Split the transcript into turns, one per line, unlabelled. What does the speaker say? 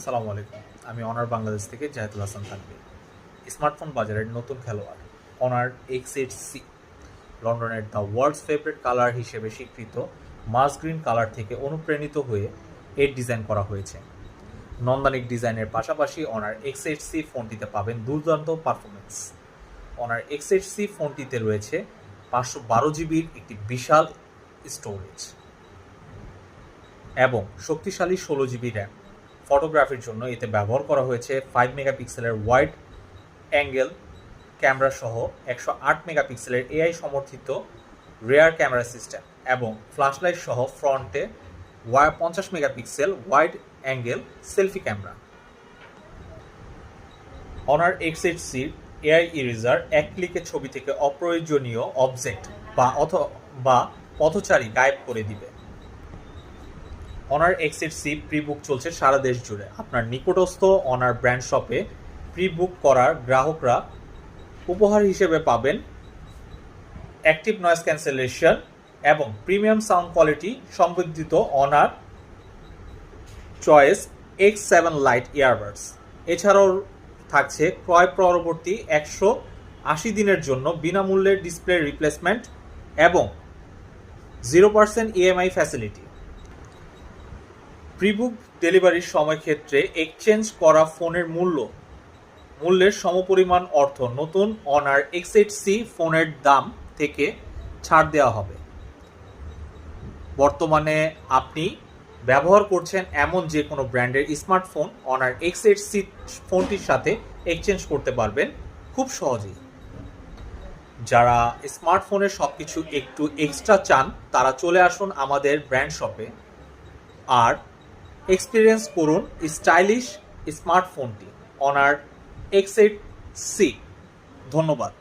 আসসালামু আলাইকুম। আমি অনার বাংলাদেশ থেকে জাহিদুল হাসান তানভীর। স্মার্টফোন বাজারের নতুন খেলোয়াড় অনার X8C লন্ডনের দ্য ওয়ার্ল্ডস ফেভারিট কালার হিসেবে স্বীকৃত মাস গ্রিন কালার থেকে অনুপ্রাণিত হয়ে এর ডিজাইন করা হয়েছে। নন্দানিক ডিজাইনের পাশাপাশি অনার X8C ফোনটিতে পাবেন দুর্দান্ত পারফরমেন্স। অনার X8C ফোনটিতে রয়েছে 512 জিবির একটি বিশাল স্টোরেজ এবং শক্তিশালী 16 জিবি র্যাম। ফটোগ্রাফির জন্য এতে ব্যবহার করা হয়েছে 5 মেগাপিক্সেলের ওয়াইড অ্যাঙ্গেল ক্যামেরা সহ 108 মেগাপিক্সেলের এআই সমর্থিত রেয়ার ক্যামেরা সিস্টেম এবং ফ্ল্যাশলাইট সহ ফ্রন্টে 50 megapixel wide angle selfie camera. Honor X8Cর এআই ইরেজার এক ক্লিকে ছবি থেকে অপ্রয়োজনীয় অবজেক্ট বা পথচারী গায়েব করে দিবে। অনার X8C প্রি বুক চলছে সারা দেশ জুড়ে। আপনার নিকটস্থ অনার ব্র্যান্ড শপে প্রি বুক করার গ্রাহকরা উপহার হিসেবে পাবেন অ্যাক্টিভ নয়েজ ক্যান্সেলেশন এবং প্রিমিয়াম সাউন্ড কোয়ালিটি সমৃদ্ধিত Honor Choice X7 lite earbuds. এছাড়াও থাকছে ক্রয় পরবর্তী 180 দিনের জন্য বিনামূল্যে ডিসপ্লে রিপ্লেসমেন্ট এবং 0% ইএমআই ফ্যাসিলিটি। প্রিবুক ডেলিভারির সময় ক্ষেত্রে এক্সচেঞ্জ করা ফোনের মূল্যের সমপরিমাণ অর্থ নতুন অনার X8C ফোনের দাম থেকে ছাড় দেওয়া হবে। বর্তমানে আপনি ব্যবহার করছেন এমন যে কোনো ব্র্যান্ডের স্মার্টফোন অনার X8C ফোনটির সাথে এক্সচেঞ্জ করতে পারবেন খুব সহজেই। যারা স্মার্টফোনের সব কিছু একটু এক্সট্রা চান তারা চলে আসুন আমাদের ব্র্যান্ড শপে আর এক্সপিরিয়েন্স করুন স্টাইলিশ স্মার্টফোনটি অনার X8C। ধন্যবাদ।